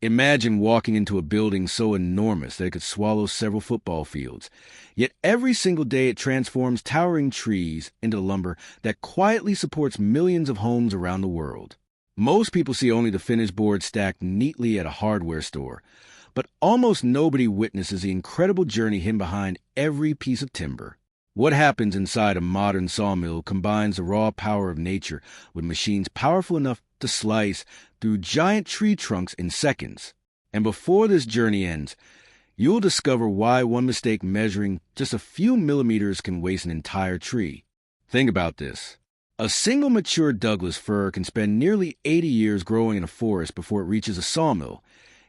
Imagine walking into a building so enormous that it could swallow several football fields. Yet every single day it transforms towering trees into lumber that quietly supports millions of homes around the world. Most people see only the finished board stacked neatly at a hardware store, but almost nobody witnesses the incredible journey hidden behind every piece of timber. What happens inside a modern sawmill combines the raw power of nature with machines powerful enough to slice through giant tree trunks in seconds. And before this journey ends, you'll discover why one mistake measuring just a few millimeters can waste an entire tree. Think about this. A single mature Douglas fir can spend nearly 80 years growing in a forest before it reaches a sawmill,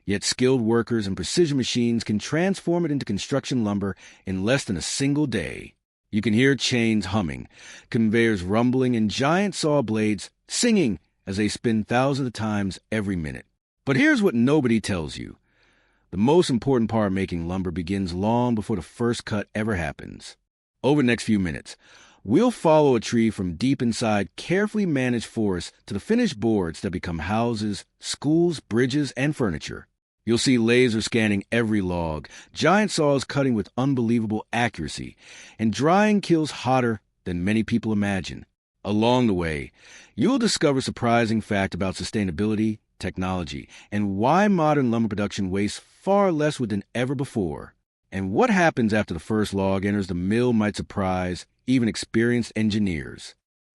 yet skilled workers and precision machines can transform it into construction lumber in less than a single day. You can hear chains humming, conveyors rumbling, and giant saw blades singing as they spin thousands of times every minute. But here's what nobody tells you. The most important part of making lumber begins long before the first cut ever happens. Over the next few minutes, we'll follow a tree from deep inside carefully managed forests to the finished boards that become houses, schools, bridges, and furniture. You'll see lasers scanning every log, giant saws cutting with unbelievable accuracy, and drying kilns hotter than many people imagine. Along the way, you'll discover a surprising fact about sustainability, technology, and why modern lumber production wastes far less wood than ever before. And what happens after the first log enters the mill might surprise even experienced engineers.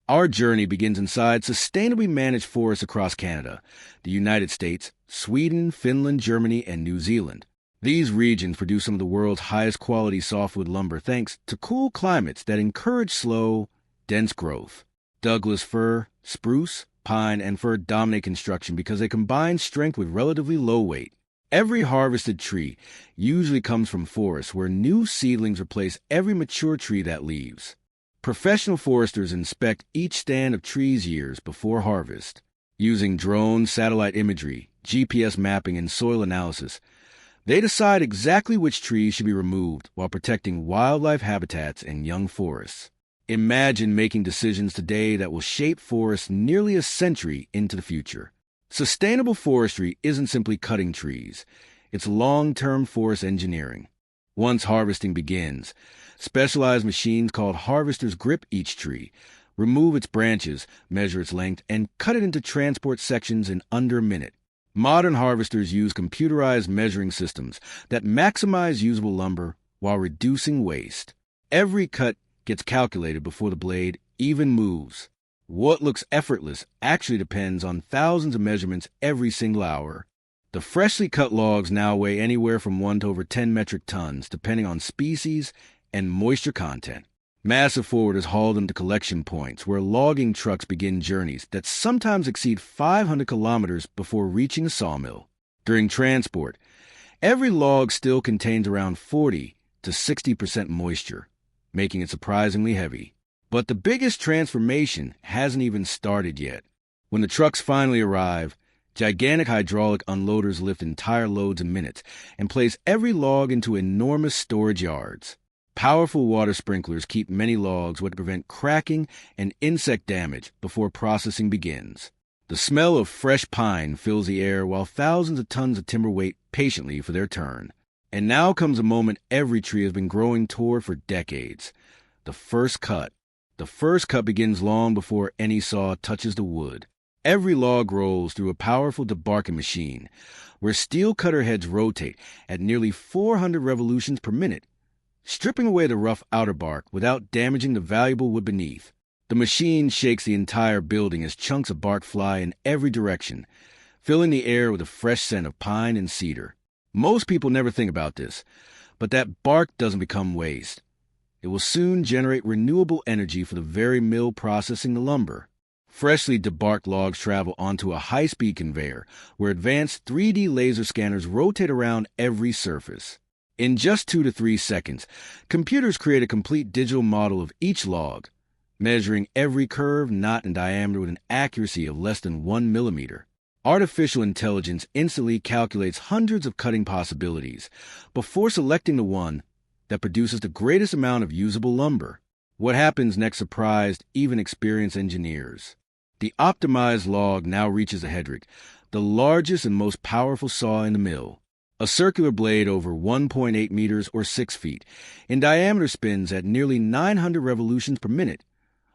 Our journey begins inside sustainably managed forests across Canada, the United States, Sweden, Finland, Germany, and New Zealand. These regions produce some of the world's highest quality softwood lumber thanks to cool climates that encourage slow, dense growth. Douglas fir, spruce, pine, and fir dominate construction because they combine strength with relatively low weight. Every harvested tree usually comes from forests where new seedlings replace every mature tree that leaves. Professional foresters inspect each stand of trees years before harvest. Using drone, satellite imagery, GPS mapping, and soil analysis, they decide exactly which trees should be removed while protecting wildlife habitats and young forests. Imagine making decisions today that will shape forests nearly a century into the future. Sustainable forestry isn't simply cutting trees. It's long-term forest engineering. Once harvesting begins, specialized machines called harvesters grip each tree, remove its branches, measure its length, and cut it into transport sections in under a minute. Modern harvesters use computerized measuring systems that maximize usable lumber while reducing waste. Every cut gets calculated before the blade even moves. What looks effortless actually depends on thousands of measurements every single hour. The freshly cut logs now weigh anywhere from 1 to over 10 metric tons, depending on species and moisture content. Massive forwarders haul them to collection points where logging trucks begin journeys that sometimes exceed 500 kilometers before reaching a sawmill. During transport, every log still contains around 40 to 60% moisture, making it surprisingly heavy. But the biggest transformation hasn't even started yet. When the trucks finally arrive, gigantic hydraulic unloaders lift entire loads in minutes and place every log into enormous storage yards. Powerful water sprinklers keep many logs wet to prevent cracking and insect damage before processing begins. The smell of fresh pine fills the air while thousands of tons of timber wait patiently for their turn. And now comes a moment every tree has been growing toward for decades. The first cut. The first cut begins long before any saw touches the wood. Every log rolls through a powerful debarking machine, where steel cutter heads rotate at nearly 400 revolutions per minute, stripping away the rough outer bark without damaging the valuable wood beneath. The machine shakes the entire building as chunks of bark fly in every direction, filling the air with a fresh scent of pine and cedar. Most people never think about this, but that bark doesn't become waste. It will soon generate renewable energy for the very mill processing the lumber. Freshly debarked logs travel onto a high-speed conveyor where advanced 3D laser scanners rotate around every surface. In just 2 to 3 seconds, computers create a complete digital model of each log, measuring every curve, knot, and diameter with an accuracy of less than 1 millimeter. Artificial intelligence instantly calculates hundreds of cutting possibilities before selecting the one that produces the greatest amount of usable lumber. What happens next surprised even experienced engineers. The optimized log now reaches a headrick, the the largest and most powerful saw in the mill. A circular blade over 1.8 meters or 6 feet in diameter spins at nearly 900 revolutions per minute,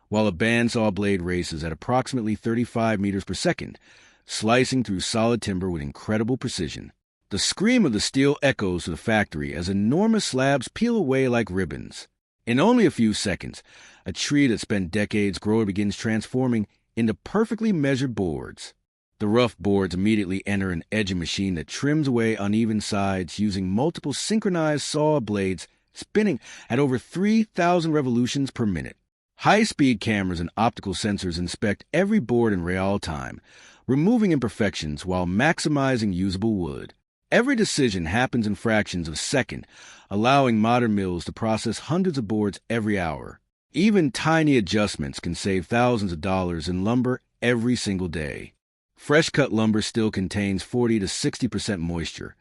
while a bandsaw blade races at approximately 35 meters per second, slicing through solid timber with incredible precision. The scream of the steel echoes to the factory as enormous slabs peel away like ribbons. In only a few seconds, a tree that spent decades growing begins transforming into perfectly measured boards. The rough boards immediately enter an edging machine that trims away uneven sides using multiple synchronized saw blades spinning at over 3,000 revolutions per minute. High-speed cameras and optical sensors inspect every board in real time, removing imperfections while maximizing usable wood. Every decision happens in fractions of a second, allowing modern mills to process hundreds of boards every hour. Even tiny adjustments can save thousands of dollars in lumber every single day. Fresh-cut lumber still contains 40 to 60% moisture,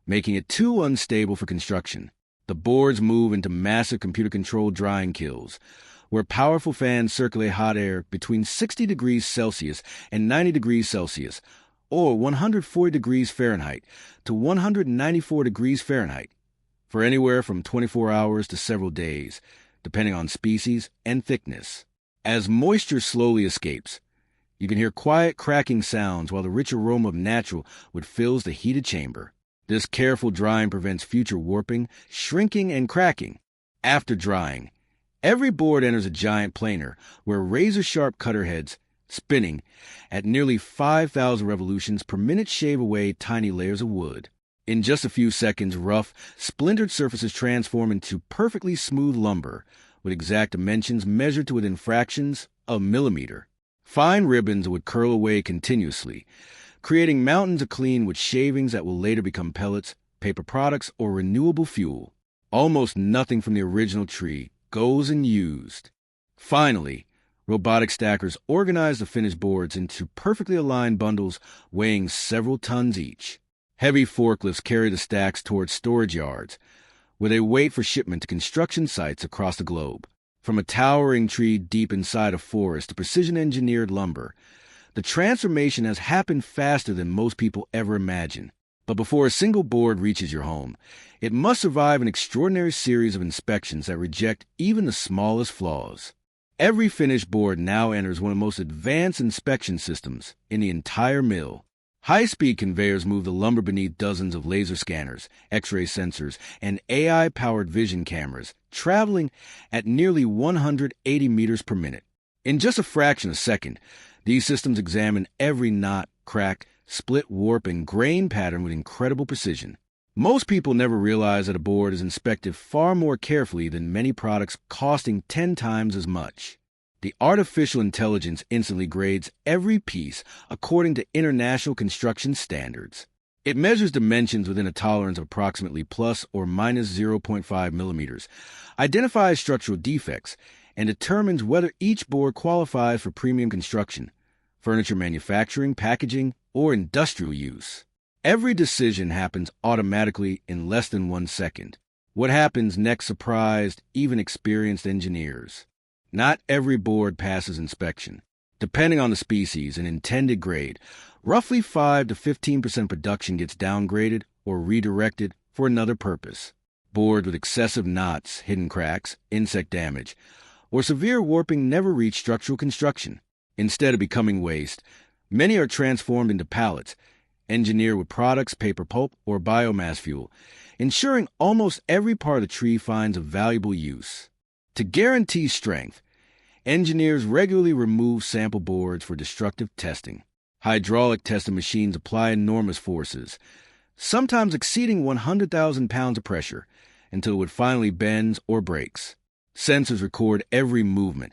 making it too unstable for construction. The boards move into massive computer-controlled drying kilns, where powerful fans circulate hot air between 60 degrees Celsius and 90 degrees Celsius, or 140 degrees Fahrenheit to 194 degrees Fahrenheit, for anywhere from 24 hours to several days, depending on species and thickness. As moisture slowly escapes, you can hear quiet cracking sounds while the rich aroma of natural wood fills the heated chamber. This careful drying prevents future warping, shrinking, and cracking. After drying, every board enters a giant planer where razor-sharp cutter heads, spinning at nearly 5,000 revolutions per minute, shave away tiny layers of wood. In just a few seconds, rough, splintered surfaces transform into perfectly smooth lumber, with exact dimensions measured to within fractions of a millimeter. Fine ribbons would curl away continuously, creating mountains of clean wood shavings that will later become pellets, paper products, or renewable fuel. Almost nothing from the original tree goes unused. Finally, robotic stackers organize the finished boards into perfectly aligned bundles weighing several tons each. Heavy forklifts carry the stacks towards storage yards, where they wait for shipment to construction sites across the globe. From a towering tree deep inside a forest to precision-engineered lumber, the transformation has happened faster than most people ever imagine. But before a single board reaches your home, it must survive an extraordinary series of inspections that reject even the smallest flaws. Every finished board now enters one of the most advanced inspection systems in the entire mill. High-speed conveyors move the lumber beneath dozens of laser scanners, X-ray sensors, and AI-powered vision cameras, traveling at nearly 180 meters per minute. In just a fraction of a second, these systems examine every knot, crack, split, warp, and grain pattern with incredible precision. Most people never realize that a board is inspected far more carefully than many products costing 10 times as much. The artificial intelligence instantly grades every piece according to international construction standards. It measures dimensions within a tolerance of approximately plus or minus 0.5 millimeters, identifies structural defects, and determines whether each board qualifies for premium construction, furniture manufacturing, packaging, or industrial use. Every decision happens automatically in less than 1 second. What happens next surprised even experienced engineers. Not every board passes inspection. Depending on the species and intended grade, roughly 5 to 15% production gets downgraded or redirected for another purpose. Boards with excessive knots, hidden cracks, insect damage, or severe warping never reach structural construction. Instead of becoming waste, many are transformed into pallets, engineered with products, paper pulp, or biomass fuel, ensuring almost every part of the tree finds a valuable use. To guarantee strength, engineers regularly remove sample boards for destructive testing. Hydraulic testing machines apply enormous forces, sometimes exceeding 100,000 pounds of pressure, until the wood finally bends or breaks. Sensors record every movement,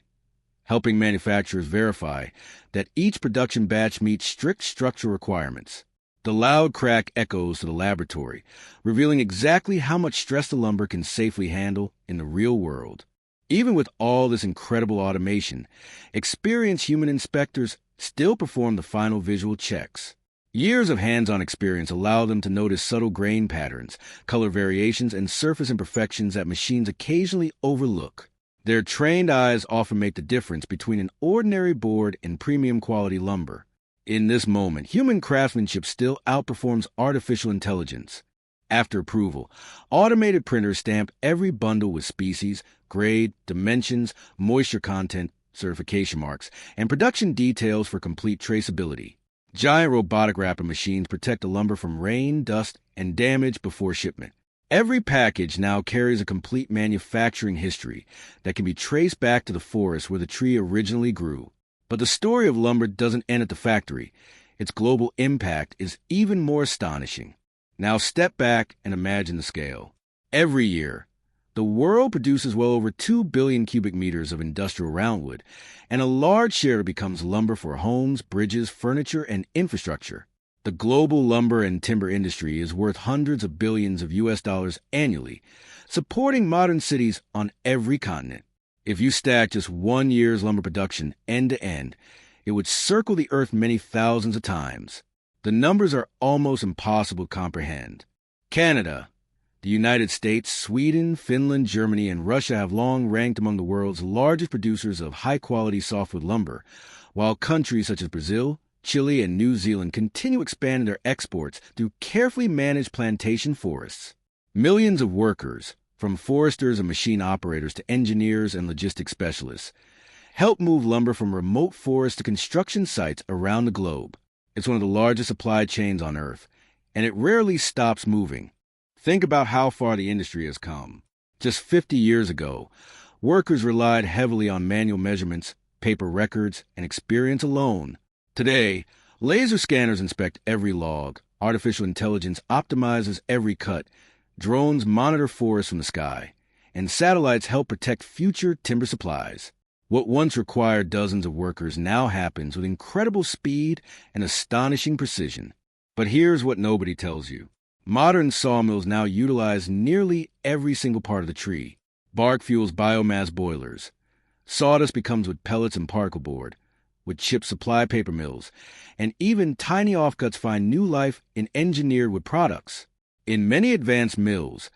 helping manufacturers verify that each production batch meets strict structural requirements. The loud crack echoes to the laboratory, revealing exactly how much stress the lumber can safely handle in the real world. Even with all this incredible automation, experienced human inspectors still perform the final visual checks. Years of hands-on experience allow them to notice subtle grain patterns, color variations, and surface imperfections that machines occasionally overlook. Their trained eyes often make the difference between an ordinary board and premium quality lumber. In this moment, human craftsmanship still outperforms artificial intelligence. After approval, automated printers stamp every bundle with species, grade, dimensions, moisture content, certification marks, and production details for complete traceability. Giant robotic wrapper machines protect the lumber from rain, dust, and damage before shipment. Every package now carries a complete manufacturing history that can be traced back to the forest where the tree originally grew. But the story of lumber doesn't end at the factory. Its global impact is even more astonishing. Now step back and imagine the scale. Every year, the world produces well over 2 billion cubic meters of industrial roundwood, and a large share becomes lumber for homes, bridges, furniture, and infrastructure. The global lumber and timber industry is worth hundreds of billions of US dollars annually, supporting modern cities on every continent. If you stack just 1 year's lumber production end to end, it would circle the earth many thousands of times. The numbers are almost impossible to comprehend. Canada, the United States, Sweden, Finland, Germany, and Russia have long ranked among the world's largest producers of high-quality softwood lumber, while countries such as Brazil, Chile, and New Zealand continue expanding their exports through carefully managed plantation forests. Millions of workers, from foresters and machine operators to engineers and logistics specialists, help move lumber from remote forests to construction sites around the globe. It's one of the largest supply chains on Earth, and it rarely stops moving. Think about how far the industry has come. Just 50 years ago, workers relied heavily on manual measurements, paper records, and experience alone. Today, laser scanners inspect every log, artificial intelligence optimizes every cut, drones monitor forests from the sky, and satellites help protect future timber supplies. What once required dozens of workers now happens with incredible speed and astonishing precision. But here's what nobody tells you. Modern sawmills now utilize nearly every single part of the tree. Bark fuels biomass boilers. Sawdust becomes wood pellets and particle board. Wood chips supply paper mills. And even tiny offcuts find new life in engineered wood products. In many advanced mills,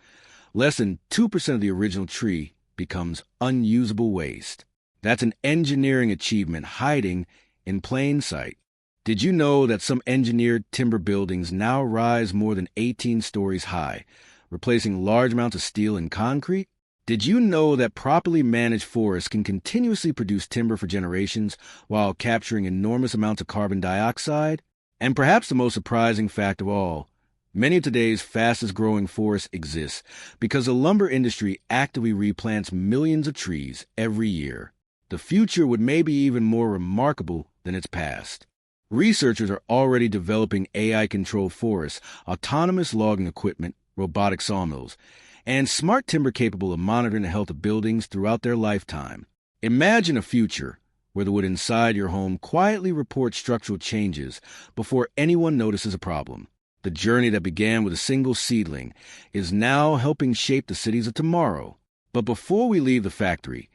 less than 2% of the original tree becomes unusable waste. That's an engineering achievement hiding in plain sight. Did you know that some engineered timber buildings now rise more than 18 stories high, replacing large amounts of steel and concrete? Did you know that properly managed forests can continuously produce timber for generations while capturing enormous amounts of carbon dioxide? And perhaps the most surprising fact of all, many of today's fastest-growing forests exist because the lumber industry actively replants millions of trees every year. The future would maybe even more remarkable than its past. Researchers are already developing AI-controlled forests, autonomous logging equipment, robotic sawmills, and smart timber capable of monitoring the health of buildings throughout their lifetime. Imagine a future where the wood inside your home quietly reports structural changes before anyone notices a problem. The journey that began with a single seedling is now helping shape the cities of tomorrow. But before we leave the factory,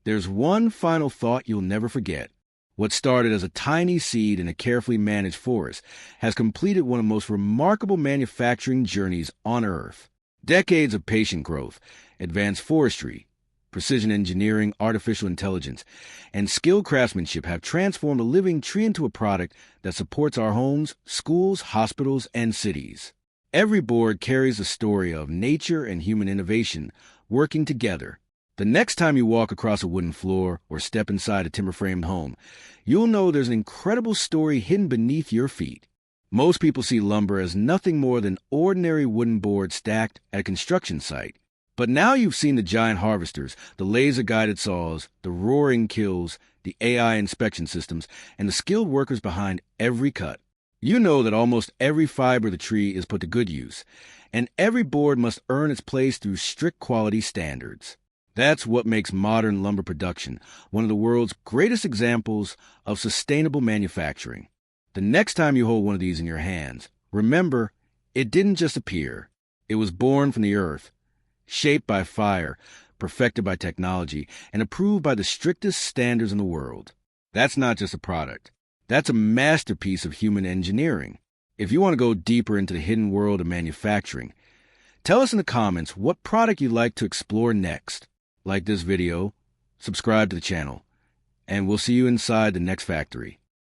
there's one final thought you'll never forget. What started as a tiny seed in a carefully managed forest has completed one of the most remarkable manufacturing journeys on Earth. Decades of patient growth, advanced forestry, precision engineering, artificial intelligence, and skilled craftsmanship have transformed a living tree into a product that supports our homes, schools, hospitals, and cities. Every board carries a story of nature and human innovation working together. The next time you walk across a wooden floor or step inside a timber-framed home, you'll know there's an incredible story hidden beneath your feet. Most people see lumber as nothing more than ordinary wooden boards stacked at a construction site. But now you've seen the giant harvesters, the laser-guided saws, the roaring kilns, the AI inspection systems, and the skilled workers behind every cut. You know that almost every fiber of the tree is put to good use, and every board must earn its place through strict quality standards. That's what makes modern lumber production one of the world's greatest examples of sustainable manufacturing. The next time you hold one of these in your hands, remember, it didn't just appear. It was born from the earth, shaped by fire, perfected by technology, and approved by the strictest standards in the world. That's not just a product. That's a masterpiece of human engineering. If you want to go deeper into the hidden world of manufacturing, tell us in the comments what product you'd like to explore next. Like this video, subscribe to the channel, and we'll see you inside the next factory.